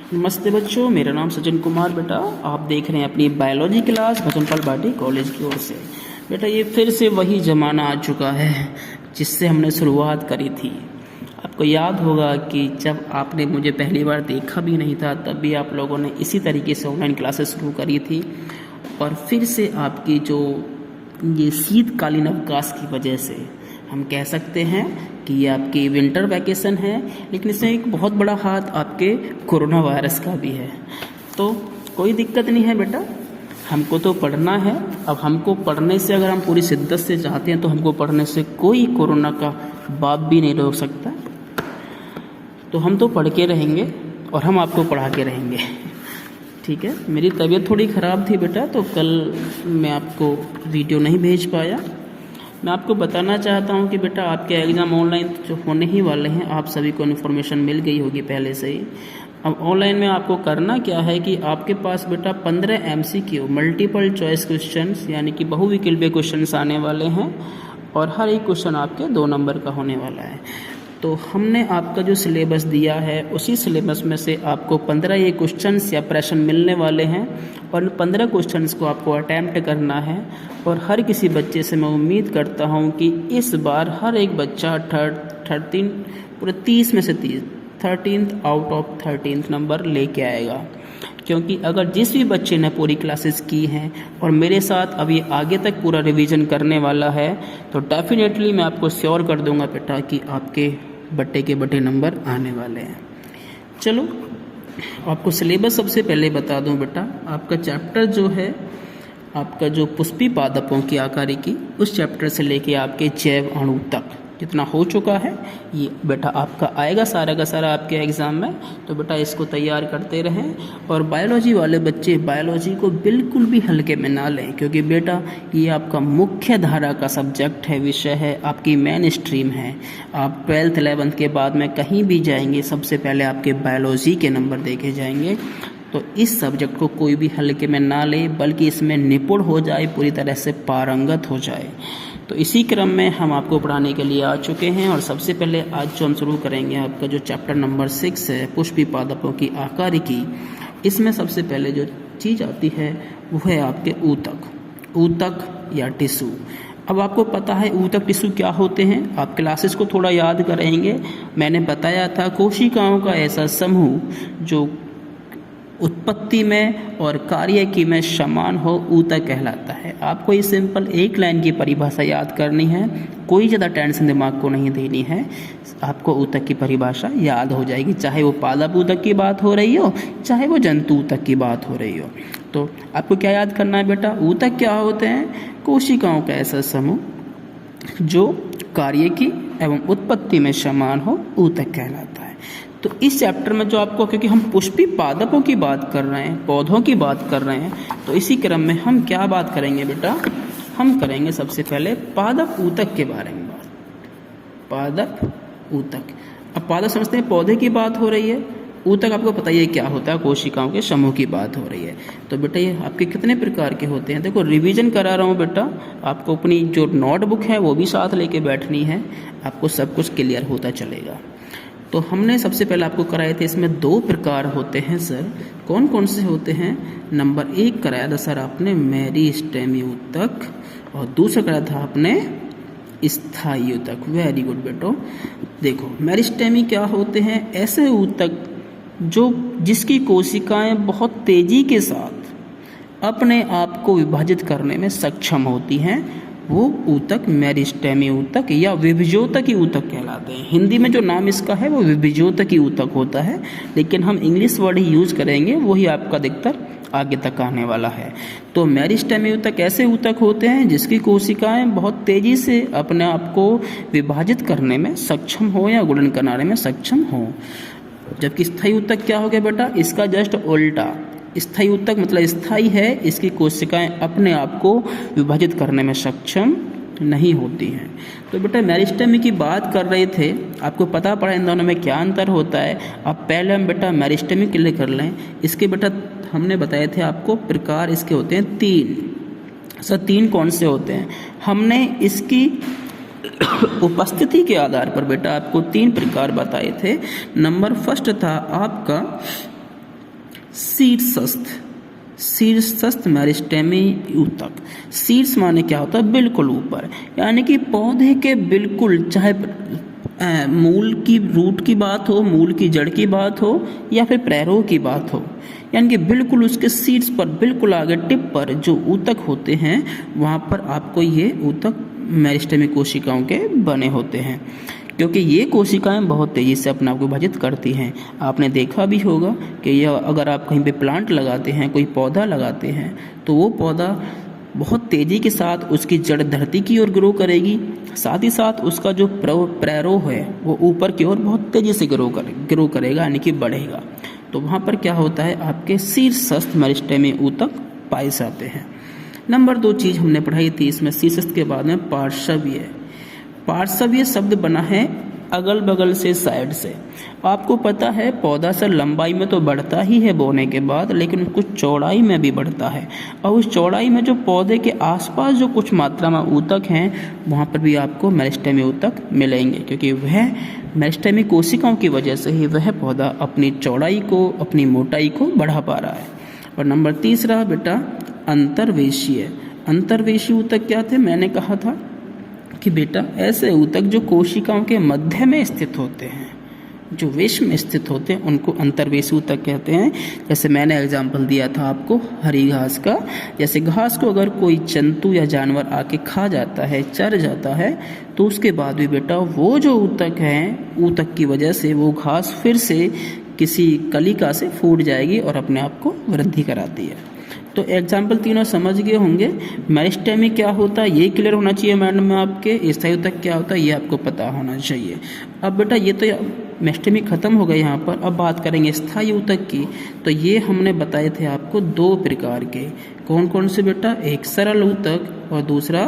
नमस्ते बच्चों, मेरा नाम सचिन कुमार। बेटा आप देख रहे हैं अपनी बायोलॉजी क्लास बचनपाल भाटी कॉलेज की ओर से। बेटा ये फिर से वही ज़माना आ चुका है जिससे हमने शुरुआत करी थी। आपको याद होगा कि जब आपने मुझे पहली बार देखा भी नहीं था तब भी आप लोगों ने इसी तरीके से ऑनलाइन क्लासेस शुरू करी थी। और फिर से आपकी जो ये शीतकालीन अवकाश की वजह से हम कह सकते हैं कि ये आपकी विंटर वैकेशन है, लेकिन इसमें एक बहुत बड़ा हाथ आपके कोरोना वायरस का भी है। तो कोई दिक्कत नहीं है बेटा, हमको तो पढ़ना है। अब हमको पढ़ने से अगर हम पूरी शिद्दत से चाहते हैं तो हमको पढ़ने से कोई कोरोना का बाप भी नहीं रोक सकता। तो हम तो पढ़ के रहेंगे और हम आपको पढ़ा के रहेंगे, ठीक है। मेरी तबीयत थोड़ी ख़राब थी बेटा, तो कल मैं आपको वीडियो नहीं भेज पाया। मैं आपको बताना चाहता हूं कि बेटा आपके एग्ज़ाम ऑनलाइन जो होने ही वाले हैं, आप सभी को इन्फॉर्मेशन मिल गई होगी पहले से ही। अब ऑनलाइन में आपको करना क्या है कि आपके पास बेटा 15 MCQ मल्टीपल चॉइस क्वेश्चंस यानी कि बहुविकल्पीय क्वेश्चंस आने वाले हैं और हर एक क्वेश्चन आपके 2 नंबर का होने वाला है। तो हमने आपका जो सिलेबस दिया है उसी सिलेबस में से आपको 15 ये क्वेश्चंस या प्रश्न मिलने वाले हैं और 15 क्वेश्चंस को आपको अटैम्प्ट करना है। और हर किसी बच्चे से मैं उम्मीद करता हूं कि इस बार हर एक बच्चा 13 पूरे 30 में से 13th out of 13th number लेके आएगा। क्योंकि अगर जिस भी बच्चे ने पूरी क्लासेस की हैं और मेरे साथ अभी आगे तक पूरा रिवीजन करने वाला है तो डेफिनेटली मैं आपको श्योर कर दूंगा बेटा कि आपके बट्टे के बट्टे नंबर आने वाले हैं। चलो आपको सिलेबस सबसे पहले बता दूं बेटा, आपका चैप्टर जो है आपका जो पुष्पी पादपों की आकारिकी उस चैप्टर से लेके आपके जैव अणु तक जितना हो चुका है ये बेटा आपका आएगा सारा का सारा आपके एग्ज़ाम में। तो बेटा इसको तैयार करते रहें। और बायोलॉजी वाले बच्चे बायोलॉजी को बिल्कुल भी हल्के में ना लें, क्योंकि बेटा ये आपका मुख्य धारा का सब्जेक्ट है, विषय है, आपकी मेन स्ट्रीम है। आप 12th 11th के बाद में कहीं भी जाएंगे सबसे पहले आपके बायोलॉजी के नंबर देखे जाएंगे। तो इस सब्जेक्ट को कोई भी हल्के में ना ले, बल्कि इसमें निपुण हो जाए, पूरी तरह से पारंगत हो जाए। तो इसी क्रम में हम आपको पढ़ाने के लिए आ चुके हैं। और सबसे पहले आज जो हम शुरू करेंगे आपका जो चैप्टर नंबर 6 है पुष्पी पादपों की आकारिकी, इसमें सबसे पहले जो चीज़ आती है वो है आपके ऊतक या टिश्यू। अब आपको पता है ऊतक टिश्यू क्या होते हैं, आप क्लासेस को थोड़ा याद करेंगे। मैंने बताया था कोशिकाओं का ऐसा समूह जो उत्पत्ति में और कार्यकी में समान हो ऊतक कहलाता है। आपको ये सिंपल एक लाइन की परिभाषा याद करनी है, कोई ज़्यादा टेंशन दिमाग को नहीं देनी है। आपको ऊतक की परिभाषा याद हो जाएगी, चाहे वो पादप ऊतक की बात हो रही हो चाहे वो जंतु ऊतक की बात हो रही हो। तो आपको क्या याद करना है बेटा, ऊतक क्या होते हैं, कोशिकाओं का ऐसा समूह जो कार्यकी एवं उत्पत्ति में समान हो ऊतक कहलाता है। तो इस चैप्टर में जो आपको, क्योंकि हम पुष्पी पादपों की बात कर रहे हैं, पौधों की बात कर रहे हैं, तो इसी क्रम में हम क्या बात करेंगे बेटा, हम करेंगे सबसे पहले पादप ऊतक के बारे में बात। पादप ऊतक, अब पादप समझते हैं पौधे की बात हो रही है, ऊतक आपको पता ही है क्या होता है, कोशिकाओं के समूह की बात हो रही है। तो बेटा ये आपके कितने प्रकार के होते हैं, देखो रिवीजन करा रहा हूँ बेटा, आपको अपनी जो नोटबुक है वो भी साथ लेके बैठनी है, आपको सब कुछ क्लियर होता चलेगा। तो हमने सबसे पहले आपको कराए थे, इसमें 2 प्रकार होते हैं सर, कौन कौन से होते हैं। नंबर 1 कराया था सर आपने मेरिस्टेमी ऊतक और दूसरा कराया था आपने स्थायी ऊतक। वेरी गुड बेटो। देखो मेरिस्टेमी क्या होते हैं, ऐसे ऊतक जो जिसकी कोशिकाएं बहुत तेजी के साथ अपने आप को विभाजित करने में सक्षम होती हैं, वो ऊतक मेरिस्टेमी ऊतक या विभाजोतकी ऊतक कहलाते हैं। हिंदी में जो नाम इसका है वो विभाजोतकी ऊतक होता है, लेकिन हम इंग्लिश वर्ड ही यूज करेंगे, वही आपका अधिकतर आगे तक आने वाला है। तो मेरिस्टेमी ऊतक ऐसे ऊतक होते हैं जिसकी कोशिकाएं बहुत तेजी से अपने आप को विभाजित करने में सक्षम हो या गुणन कराने में सक्षम हो। जबकि स्थायी ऊतक क्या हो गया बेटा, इसका जस्ट उल्टा। स्थायी ऊतक मतलब स्थायी है, इसकी कोशिकाएं अपने आप को विभाजित करने में सक्षम नहीं होती हैं। तो बेटा मेरिस्टेमी की बात कर रहे थे, आपको पता पड़ा इन दोनों में क्या अंतर होता है। अब पहले हम बेटा मेरिस्टेमी क्लियर कर लें। इसके बेटा हमने बताए थे आपको प्रकार इसके होते हैं 3। सर 3 कौन से होते हैं, हमने इसकी उपस्थिति के आधार पर बेटा आपको 3 प्रकार बताए थे। नंबर फर्स्ट था आपका शीर्षस्थ, शीर्षस्थ मेरिस्टेमी ऊतक। शीर्ष माने क्या होता है, बिल्कुल ऊपर, यानी कि पौधे के बिल्कुल, चाहे मूल की रूट की बात हो, मूल की जड़ की बात हो, या फिर पैरों की बात हो, यानी कि बिल्कुल उसके शीर्ष पर, बिल्कुल आगे टिप पर जो ऊतक होते हैं, वहाँ पर आपको ये ऊतक मेरिस्टेमी कोशिकाओं के बने होते हैं। क्योंकि ये कोशिकाएं बहुत तेज़ी से अपने आप को विभाजित करती हैं। आपने देखा भी होगा कि यह, अगर आप कहीं पे प्लांट लगाते हैं, कोई पौधा लगाते हैं, तो वो पौधा बहुत तेज़ी के साथ उसकी जड़ धरती की ओर ग्रो करेगी, साथ ही साथ उसका जो पैरों है वो ऊपर की ओर बहुत तेज़ी से ग्रो करेगा, यानी कि बढ़ेगा। तो वहाँ पर क्या होता है, आपके शीर्षस्थ मेरिस्टेमी ऊतक पाए जाते हैं। नंबर 2 चीज़ हमने पढ़ाई थी इसमें, शीर्षस्थ के बाद में पार्श्वीय। पार्श्वीय शब्द बना है अगल बगल से, साइड से। आपको पता है पौधा सर लंबाई में तो बढ़ता ही है बोने के बाद, लेकिन कुछ चौड़ाई में भी बढ़ता है, और उस चौड़ाई में जो पौधे के आसपास जो कुछ मात्रा में ऊतक हैं, वहाँ पर भी आपको मेरिस्टेमी ऊतक मिलेंगे, क्योंकि वह मेरिस्टेमी कोशिकाओं की वजह से ही वह पौधा अपनी चौड़ाई को, अपनी मोटाई को बढ़ा पा रहा है। और नंबर 3 बेटा अंतर्वेशीय। अंतर्वेशीय ऊतक क्या थे, मैंने कहा था कि बेटा ऐसे ऊतक जो कोशिकाओं के मध्य में स्थित होते हैं, जो विष में स्थित होते हैं, उनको अंतर्वेशी ऊतक कहते हैं। जैसे मैंने एग्जाम्पल दिया था आपको हरी घास का, जैसे घास को अगर कोई जंतु या जानवर आके खा जाता है, चर जाता है, तो उसके बाद भी बेटा वो जो ऊतक हैं, ऊतक की वजह से वो घास फिर से किसी कलिका से फूट जाएगी और अपने आप को वृद्धि कराती है। तो एग्जाम्पल तीनों समझ गए होंगे। मेरिस्टेमी क्या होता है ये क्लियर होना चाहिए माइंड में आपके। स्थायी ऊतक क्या होता है ये आपको पता होना चाहिए। अब बेटा ये तो मेरिस्टेमी खत्म हो गई यहाँ पर, अब बात करेंगे स्थायी ऊतक की। तो ये हमने बताए थे आपको 2 प्रकार के, कौन कौन से बेटा, एक सरल ऊतक और दूसरा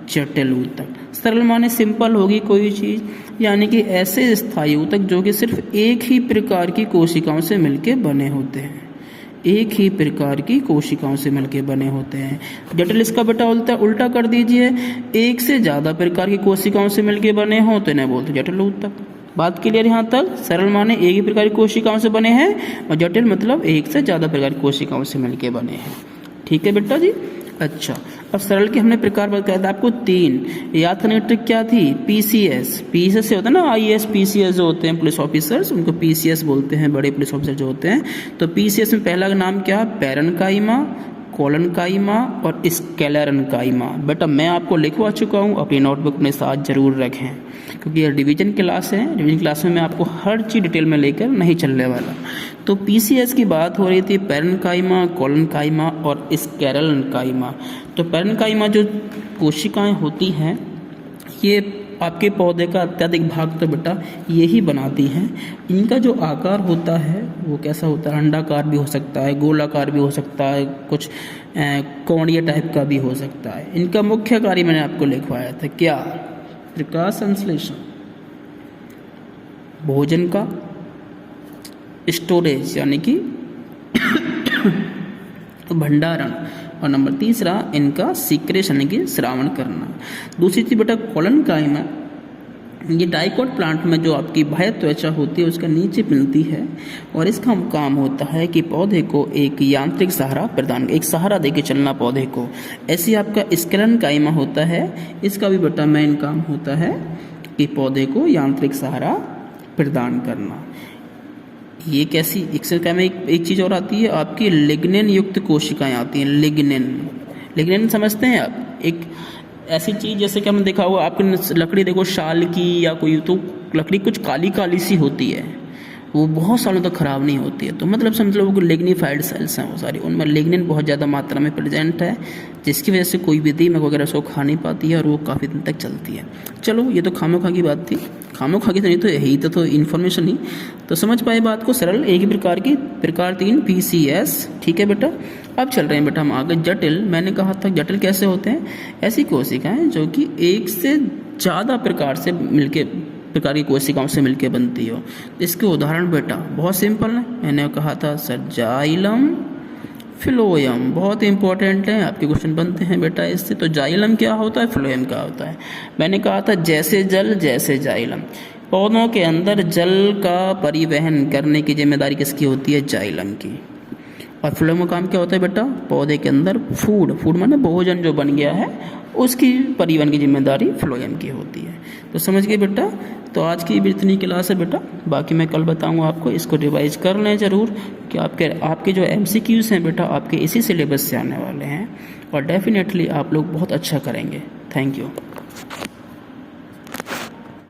जटिल ऊतक। सरल माने सिंपल होगी कोई चीज़, यानी कि ऐसे स्थायी ऊतक जो कि सिर्फ एक ही प्रकार की कोशिकाओं से मिलके बने होते हैं, एक ही प्रकार की कोशिकाओं से मिलकर बने होते हैं। जटिल इसका बेटा उल्टा कर दीजिए, एक से ज़्यादा प्रकार की कोशिकाओं से मिलकर बने हो तो इन्हें बोलते जटिल ऊतक। बात क्लियर यहाँ तक। सरल माने एक ही प्रकार की कोशिकाओं से बने हैं, और जटिल मतलब एक से ज़्यादा प्रकार की कोशिकाओं से मिलकर बने हैं। ठीक है बेटा जी। अच्छा, अब सरल के हमने प्रकार बताया था आपको 3। याद करने ट्रिक क्या थी, पीसीएस। पीसीएस से होता है ना, आईएएस पीसीएस जो होते हैं पुलिस ऑफिसर्स, उनको पीसीएस बोलते हैं, बड़े पुलिस ऑफिसर जो होते हैं। तो पीसीएस में पहला का नाम क्या, पैरेन्काइमा, कोलनकाइमा और स्क्लेरेन्काइमा। बेटा मैं आपको लिखवा चुका हूँ, अपनी नोटबुक अपने साथ जरूर रखें, क्योंकि ये डिवीजन क्लास है। डिवीजन क्लास में मैं आपको हर चीज़ डिटेल में लेकर नहीं चलने वाला। तो पीसीएस की बात हो रही थी, पैरेन्काइमा, कोलनकाइमा और स्क्लेरेन्काइमा। तो पैरेन्काइमा जो कोशिकाएं होती हैं, ये आपके पौधे का अत्यधिक भाग तो बेटा यही बनाती हैं। इनका जो आकार होता है वो कैसा होता है, अंडाकार भी हो सकता है, गोलाकार भी हो सकता है, कुछ कोणीय टाइप का भी हो सकता है। इनका मुख्य कार्य मैंने आपको लिखवाया था क्या, प्रकाश संश्लेषण, भोजन का स्टोरेज यानी कि भंडारण, और नंबर 3 इनका सीक्रेशन यानी कि श्रावण करना। दूसरी चीज बेटा कोलनकाइमा, ये डाइकोट प्लांट में जो आपकी बाह्य त्वचा होती है उसका नीचे मिलती है, और इसका काम होता है कि पौधे को एक यांत्रिक सहारा प्रदान, एक सहारा देके चलना पौधे को। ऐसे आपका स्क्लेरेन्काइमा होता है, इसका भी बेटा मेन काम होता है कि पौधे को यांत्रिक सहारा प्रदान करना। ये कैसी, स्क्लेरेन्काइमा एक चीज़ और आती है आपकी, लिग्निन युक्त कोशिकाएं आती हैं। लिग्निन समझते हैं आप, एक ऐसी चीज़ जैसे कि हमने देखा होगा, आपकी लकड़ी देखो शाल की या कोई, तो लकड़ी कुछ काली काली सी होती है, वो बहुत सालों तक खराब नहीं होती है। तो मतलब समझ लो वो लिग्निफाइड सेल्स हैं वो सारी, उनमें लिग्निन बहुत ज़्यादा मात्रा में प्रेजेंट है, जिसकी वजह से कोई भी दीमक वगैरह उसको खा नहीं पाती है और वो काफ़ी दिन तक चलती है। चलो ये तो खामोखा की बात थी, खामोखा की तो नहीं, तो यही तो इन्फॉर्मेशन ही तो समझ पाए बात को। सरल एक ही प्रकार की, प्रकार 3 पीसीएस। ठीक है बेटा। अब चल रहे हैं बेटा हम आगे। जटिल, मैंने कहा था जटिल कैसे होते हैं, ऐसी कोशिकाएं जो कि एक से ज़्यादा प्रकार की कोशिकाओं से मिलकर बनती हो। इसके उदाहरण बेटा बहुत सिंपल है, मैंने कहा था सर जाइलम, फ्लोएम, बहुत इंपॉर्टेंट है, आपके क्वेश्चन बनते हैं बेटा इससे। तो जाइलम क्या होता है, फ्लोएम क्या होता है। मैंने कहा था जैसे जल जैसे जाइलम, पौधों के अंदर जल का परिवहन करने की जिम्मेदारी किसकी होती है, जाइलम की। और फ्लोएम का काम क्या होता है बेटा, पौधे के अंदर फूड माने भोजन जो बन गया है उसकी परिवहन की जिम्मेदारी फ्लोएम की होती है। तो समझ गए बेटा। तो आज की इतनी क्लास है बेटा, बाकी मैं कल बताऊंगा आपको। इसको रिवाइज कर लें ज़रूर कि आपके जो MCQs हैं बेटा आपके इसी सिलेबस से आने वाले हैं और डेफिनेटली आप लोग बहुत अच्छा करेंगे। Thank you.